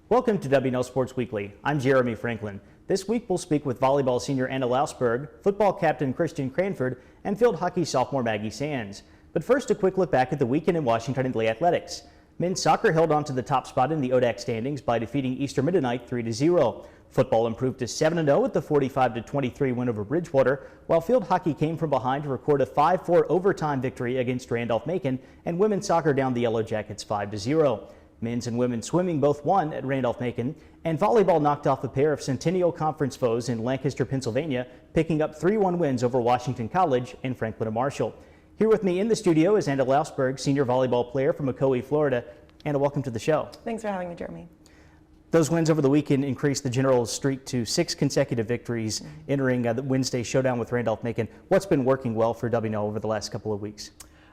Welcome to WNL Sports Weekly. I'm Jeremy Franklin. This week we'll speak with volleyball senior Anna Lausberg, football captain Christian Cranford, and field hockey sophomore Maggie Sands. But first, a quick look back at the weekend in Washington and Lee athletics. Men's soccer held on to the top spot in the ODAC standings by defeating Eastern Mennonite 3-0. Football improved to 7-0 with the 45-23 win over Bridgewater, while field hockey came from behind to record a 5-4 overtime victory against Randolph-Macon, and women's soccer downed the Yellow Jackets 5-0. Men's and women's swimming both won at Randolph-Macon, and volleyball knocked off a pair of Centennial Conference foes in Lancaster, Pennsylvania, picking up 3-1 wins over Washington College and Franklin and Marshall. Here with me in the studio is Anna Lausberg, senior volleyball player from Emory, Florida. Anna, welcome to the show. Thanks for having me, Jeremy. Those wins over the weekend increased the Generals' streak to 6 consecutive victories, entering the Wednesday showdown with Randolph-Macon. What's been working well for WNL over the last couple of weeks?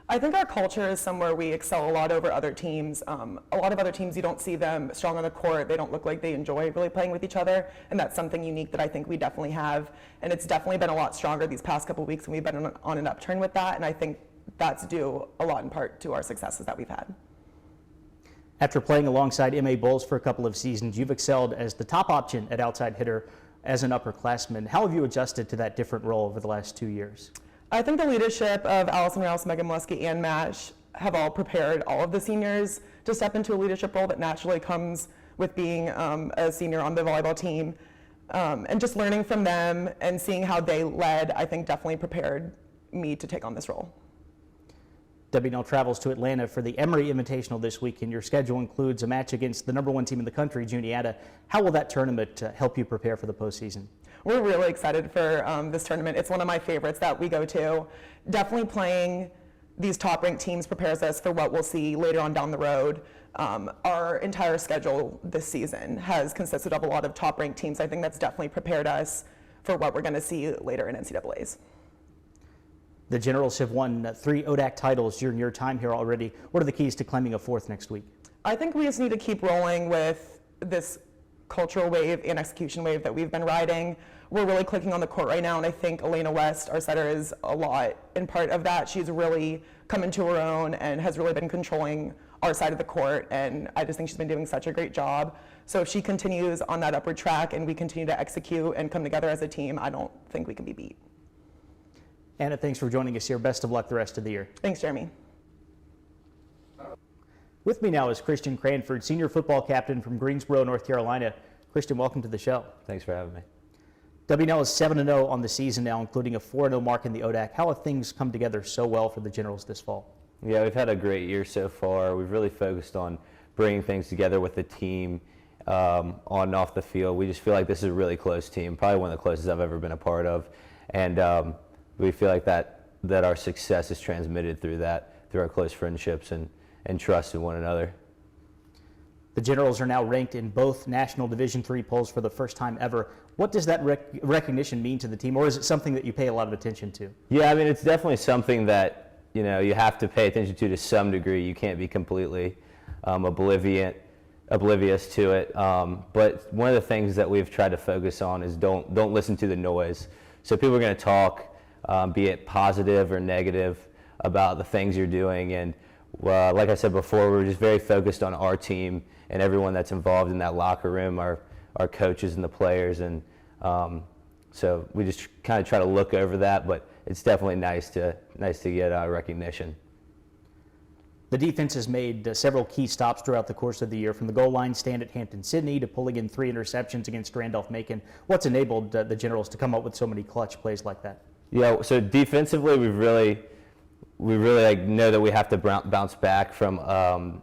I think our culture is somewhere we excel a lot over other teams. A lot of other teams, you don't see them strong on the court. They don't look like they enjoy really playing with each other, and that's something unique that I think we definitely have. And it's definitely been a lot stronger these past couple of weeks, and we've been on an upturn with that, and I think that's due a lot in part to our successes that we've had. After playing alongside MA Bulls for a couple of seasons, you've excelled as the top option at outside hitter as an upperclassman. How have you adjusted to that different role over the last 2 years? I think the leadership of Allison Rouse, Megan Molesky, and Mash have all prepared all of the seniors to step into a leadership role that naturally comes with being a senior on the volleyball team. And just learning from them and seeing how they led, I think definitely prepared me to take on this role. WNL travels to Atlanta for the Emory Invitational this weekend. Your schedule includes a match against the #1 team in the country, Juniata. How will that tournament help you prepare for the postseason? We're really excited for this tournament. It's one of my favorites that we go to. Definitely playing these top-ranked teams prepares us for what we'll see later on down the road. Our entire schedule this season has consisted of a lot of top-ranked teams. I think that's definitely prepared us for what we're going to see later in NCAAs. The Generals have won 3 ODAC titles during your time here already. What are the keys to claiming a 4th next week? I think we just need to keep rolling with this cultural wave and execution wave that we've been riding. We're really clicking on the court right now, and I think Elena West, our setter, is a lot in part of that. She's really come into her own and has really been controlling our side of the court, and I just think she's been doing such a great job. So if she continues on that upward track and we continue to execute and come together as a team, I don't think we can be beat. Anna, thanks for joining us here. Best of luck the rest of the year. Thanks, Jeremy. With me now is Christian Cranford, senior football captain from Greensboro, North Carolina. Christian, welcome to the show. Thanks for having me. WNL is 7-0 on the season now, including a 4-0 mark in the ODAC. How have things come together so well for the Generals this fall? Yeah, we've had a great year so far. We've really focused on bringing things together with the team on and off the field. We just feel like this is a really close team, probably one of the closest I've ever been a part of. And we feel like that our success is transmitted through our close friendships and trust in one another. The Generals are now ranked in both National Division III polls for the first time ever. What does that recognition mean to the team, or is it something that you pay a lot of attention to? Yeah, I mean, it's definitely something that you have to pay attention to some degree. You can't be completely oblivious to it. But one of the things that we've tried to focus on is don't listen to the noise. So people are going to talk, be it positive or negative, about the things you're doing. And like I said before, we're just very focused on our team and everyone that's involved in that locker room, our coaches and the players. And so we just kind of try to look over that, but it's definitely nice to get recognition. The defense has made several key stops throughout the course of the year, from the goal line stand at Hampton-Sydney to pulling in 3 interceptions against Randolph-Macon. What's enabled the Generals to come up with so many clutch plays like that? Yeah, so defensively, we really know that we have to bounce back from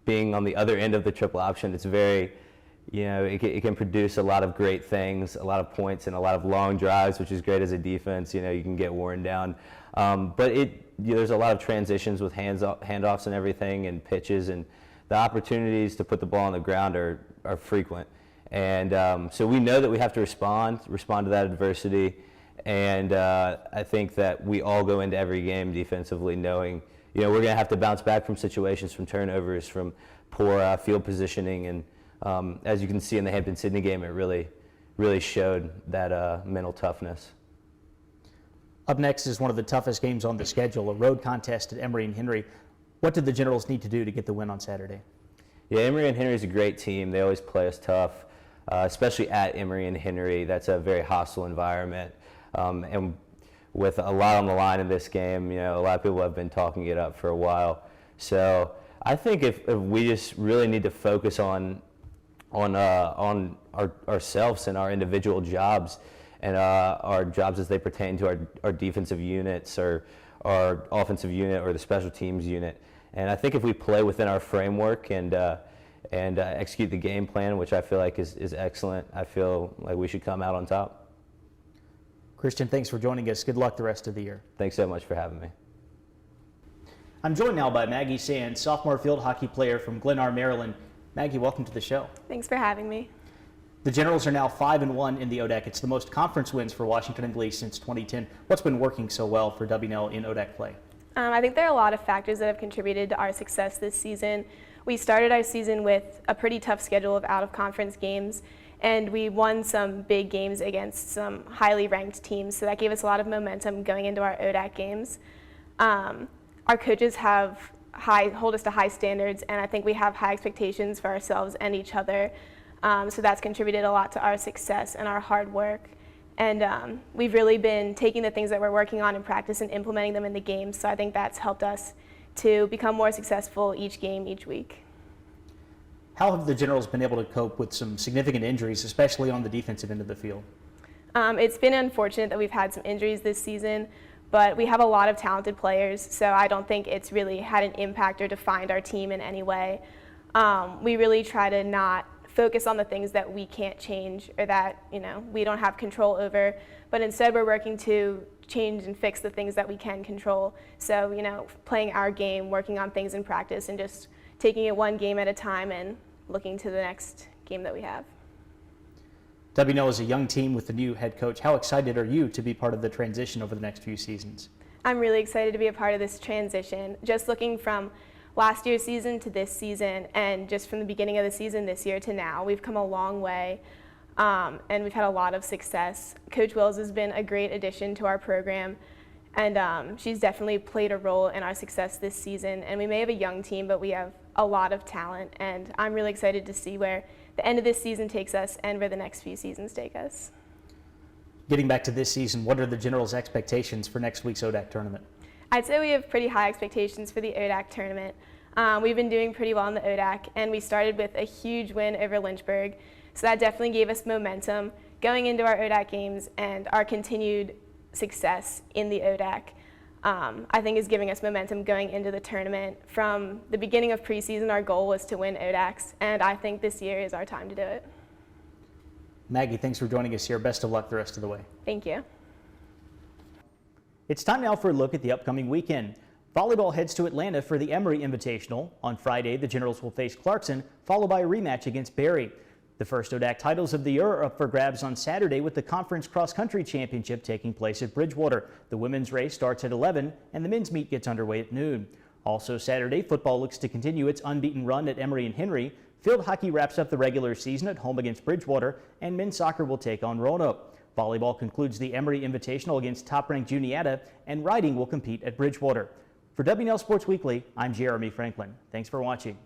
being on the other end of the triple option. It's very, it can produce a lot of great things, a lot of points and a lot of long drives, which is great as a defense. You can get worn down, but there's a lot of transitions with handoffs and everything, and pitches, and the opportunities to put the ball on the ground are frequent. And so we know that we have to respond to that adversity. And I think that we all go into every game defensively knowing, we're going to have to bounce back from situations, from turnovers, from poor field positioning. And as you can see in the Hampton-Sydney game, it really showed that mental toughness. Up next is one of the toughest games on the schedule, a road contest at Emory and Henry. What did the Generals need to do to get the win on Saturday? Yeah, Emory and Henry is a great team. They always play us tough, especially at Emory and Henry. That's a very hostile environment. And with a lot on the line in this game, you know, a lot of people have been talking it up for a while. So I think if we just really need to focus on ourselves and our individual jobs and our jobs as they pertain to our defensive units or our offensive unit or the special teams unit. And I think if we play within our framework and execute the game plan, which I feel like is excellent, I feel like we should come out on top. Christian, thanks for joining us. Good luck the rest of the year. Thanks so much for having me. I'm joined now by Maggie Sands, sophomore field hockey player from Glennar, Maryland. Maggie, welcome to the show. Thanks for having me. The Generals are now 5-1 in the ODAC. It's the most conference wins for Washington and Lee since 2010. What's been working so well for WNL in ODAC play? I think there are a lot of factors that have contributed to our success this season. We started our season with a pretty tough schedule of out-of-conference games, and we won some big games against some highly ranked teams, so that gave us a lot of momentum going into our ODAC games. Our coaches hold us to high standards, and I think we have high expectations for ourselves and each other, so that's contributed a lot to our success and our hard work. And we've really been taking the things that we're working on in practice and implementing them in the games, so I think that's helped us to become more successful each game, each week. How have the Generals been able to cope with some significant injuries, especially on the defensive end of the field? It's been unfortunate that we've had some injuries this season, but we have a lot of talented players, so I don't think it's really had an impact or defined our team in any way. We really try to not focus on the things that we can't change or that, you know, we don't have control over, but instead we're working to change and fix the things that we can control. So, you know, playing our game, working on things in practice, and just taking it one game at a time and looking to the next game that we have. WNL is a young team with the new head coach. How excited are you to be part of the transition over the next few seasons? I'm really excited to be a part of this transition. Just looking from last year's season to this season, and just from the beginning of the season this year to now, we've come a long way, and we've had a lot of success. Coach Wills has been a great addition to our program, and she's definitely played a role in our success this season. And we may have a young team, but we have a lot of talent, and I'm really excited to see where the end of this season takes us and where the next few seasons take us. Getting back to this season, what are the Generals' expectations for next week's ODAC tournament? I'd say we have pretty high expectations for the ODAC tournament. We've been doing pretty well in the ODAC, and we started with a huge win over Lynchburg, so that definitely gave us momentum going into our ODAC games, and our continued success in the ODAC, I think, is giving us momentum going into the tournament. From the beginning of preseason, our goal was to win ODACs, and I think this year is our time to do it. Maggie, thanks for joining us here. Best of luck the rest of the way. Thank you. It's time now for a look at the upcoming weekend. Volleyball heads to Atlanta for the Emory Invitational. On Friday, the Generals will face Clarkson, followed by a rematch against Barry. The first ODAC titles of the year are up for grabs on Saturday with the Conference Cross Country Championship taking place at Bridgewater. The women's race starts at 11 and the men's meet gets underway at noon. Also Saturday, football looks to continue its unbeaten run at Emory and Henry. Field hockey wraps up the regular season at home against Bridgewater, and men's soccer will take on Roanoke. Volleyball concludes the Emory Invitational against top-ranked Juniata, and riding will compete at Bridgewater. For WNL Sports Weekly, I'm Jeremy Franklin. Thanks for watching.